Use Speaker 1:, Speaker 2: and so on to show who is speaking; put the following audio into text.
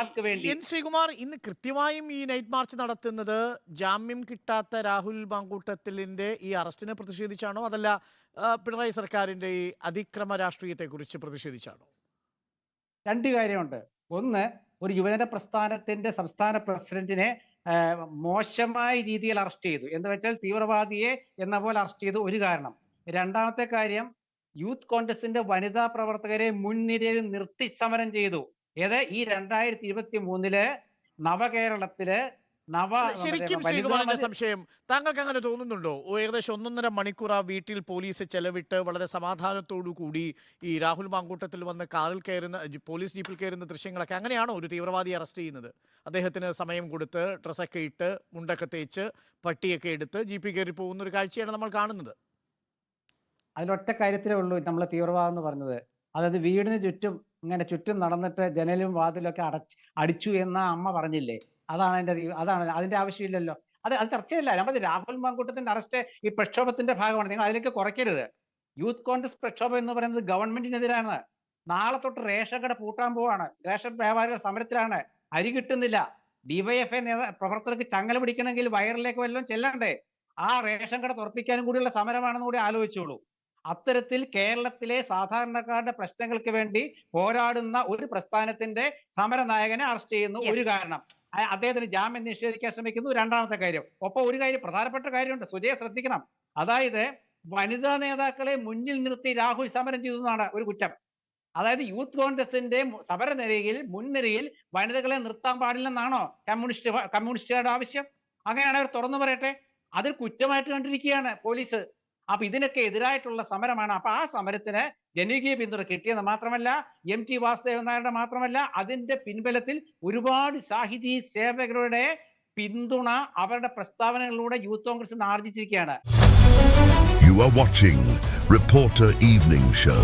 Speaker 1: ആർക്ക് വേണ്ടി?
Speaker 2: എൻ ശ്രീകുമാർ, ഇന്ന് കൃത്യമായും ഈ നൈറ്റ് മാർച്ച് നടത്തുന്നത് ജാമ്യം കിട്ടാത്ത രാഹുൽ മാങ്കൂട്ടത്തിലിന്റെ ഈ അറസ്റ്റിനെ പ്രതിഷേധിച്ചാണോ, അതല്ല പിണറായി സർക്കാരിന്റെ ഈ അതിക്രമ രാഷ്ട്രീയത്തെ കുറിച്ച് പ്രതിഷേധിച്ചാണോ?
Speaker 1: രണ്ട് കാര്യമുണ്ട്. ഒന്ന്, ഒരു യുവജന പ്രസ്ഥാനത്തിന്റെ സംസ്ഥാന പ്രസിഡന്റിനെ മോശമായ രീതിയിൽ അറസ്റ്റ് ചെയ്തു എന്ന് വെച്ചാൽ തീവ്രവാദിയെ എന്ന പോലെ അറസ്റ്റ് ചെയ്തു, ഒരു കാരണം. രണ്ടാമത്തെ കാര്യം, യൂത്ത് കോൺഗ്രസിന്റെ വനിതാ പ്രവർത്തകരെ മുൻനിരയിൽ നിർത്തി സമരം ചെയ്തു. ഏത് ഈ 2023 നവകേരളത്തില്
Speaker 2: ശരിക്കും ശ്രീകുമാറിന്റെ സംശയം, താങ്കൾക്ക് അങ്ങനെ തോന്നുന്നുണ്ടോ? ഏകദേശം 1.5 മണിക്കൂർ ആ വീട്ടിൽ പോലീസ് ചെലവിട്ട് വളരെ സമാധാനത്തോടു കൂടി ഈ രാഹുൽ മാങ്കൂട്ടത്തിൽ വന്ന് കാറിൽ കയറുന്ന, പോലീസ് ജീപ്പിൽ കയറുന്ന ദൃശ്യങ്ങളൊക്കെ അങ്ങനെയാണോ ഒരു തീവ്രവാദിയെ അറസ്റ്റ് ചെയ്യുന്നത്? അദ്ദേഹത്തിന് സമയം കൊടുത്ത് ഡ്രസ്സൊക്കെ ഇട്ട് മുണ്ടൊക്കെ തേച്ച് പട്ടിയൊക്കെ എടുത്ത് ജീപ്പിൽ കയറി പോകുന്ന ഒരു കാഴ്ചയാണ് നമ്മൾ കാണുന്നത്.
Speaker 1: അതിലൊറ്റ കാര്യത്തിലേ ഉള്ളൂ നമ്മൾ തീവ്രവാദം എന്ന് പറഞ്ഞത്. അതായത് വീടിന് ചുറ്റും ഇങ്ങനെ ചുറ്റും നടന്നിട്ട് ജനലും വാതിലൊക്കെ അടിച്ചു എന്ന അമ്മ പറഞ്ഞില്ലേ, അതാണ് അതിന്റെ ആവശ്യമില്ലല്ലോ. അത് ചർച്ചയല്ല. നമ്മുടെ രാഹുൽ മാങ്കൂട്ടത്തിന്റെ അറസ്റ്റ് ഈ പ്രക്ഷോഭത്തിന്റെ ഭാഗമാണ്. നിങ്ങൾ അതിലേക്ക് കുറയ്ക്കരുത്. യൂത്ത് കോൺഗ്രസ് പ്രക്ഷോഭം എന്ന് പറയുന്നത് ഗവൺമെന്റിനെതിരാണ്. നാളെ തൊട്ട് റേഷൻ കട പൂട്ടാൻ പോവാണ്. റേഷൻ വ്യാപാരികൾ സമരത്തിലാണ്. അരി കിട്ടുന്നില്ല. ഡിവൈഎഫ്ഐ പ്രവർത്തകർക്ക് ചങ്ങല പിടിക്കണമെങ്കിൽ വയറിലേക്ക് വല്ലതും ചെല്ലണ്ടേ? ആ റേഷൻ കട തുറപ്പിക്കാനും കൂടിയുള്ള സമരമാണെന്ന് കൂടി ആലോചിച്ചോളൂ. അത്തരത്തിൽ കേരളത്തിലെ സാധാരണക്കാരുടെ പ്രശ്നങ്ങൾക്ക് വേണ്ടി പോരാടുന്ന ഒരു പ്രസ്ഥാനത്തിന്റെ സമരനായകനെ അറസ്റ്റ് ചെയ്യുന്നു, ഒരു കാരണം. അദ്ദേഹത്തിന് ജാമ്യം നിഷേധിക്കാൻ ശ്രമിക്കുന്നു, രണ്ടാമത്തെ കാര്യം. ഒപ്പം ഒരു കാര്യം, പ്രധാനപ്പെട്ട കാര്യമുണ്ട്, സുജയ ശ്രദ്ധിക്കണം. അതായത് വനിതാ നേതാക്കളെ മുന്നിൽ നിർത്തി രാഹുൽ സമരം ചെയ്തു എന്നാണ് ഒരു കുറ്റം. അതായത് യൂത്ത് കോൺഗ്രസിന്റെ സമരനിരയിൽ മുൻനിരയിൽ വനിതകളെ നിർത്താൻ പാടില്ലെന്നാണോ കമ്മ്യൂണിസ്റ്റുകാരുടെ ആവശ്യം? അങ്ങനെയാണ് അവർ തുറന്നു പറയട്ടെ. അതൊരു കുറ്റമായിട്ട് കണ്ടിരിക്കുകയാണ് പോലീസ്. അപ്പൊ ഇതിനൊക്കെ എതിരായിട്ടുള്ള സമരമാണ്. അപ്പൊ ആ സമരത്തിന് ജനകീയ പിന്തുണ കിട്ടിയെന്ന് മാത്രമല്ല, MT വാസുദേവൻ നായരുടെ മാത്രമല്ല, അതിന്റെ പിൻബലത്തിൽ ഒരുപാട് സാഹിതി സേവകരുടെ പിന്തുണ അവരുടെ പ്രസ്താവനകളിലൂടെ യൂത്ത് കോൺഗ്രസ് ആർജിച്ചിരിക്കുകയാണ്.
Speaker 3: You are watching Reporter Evening Show.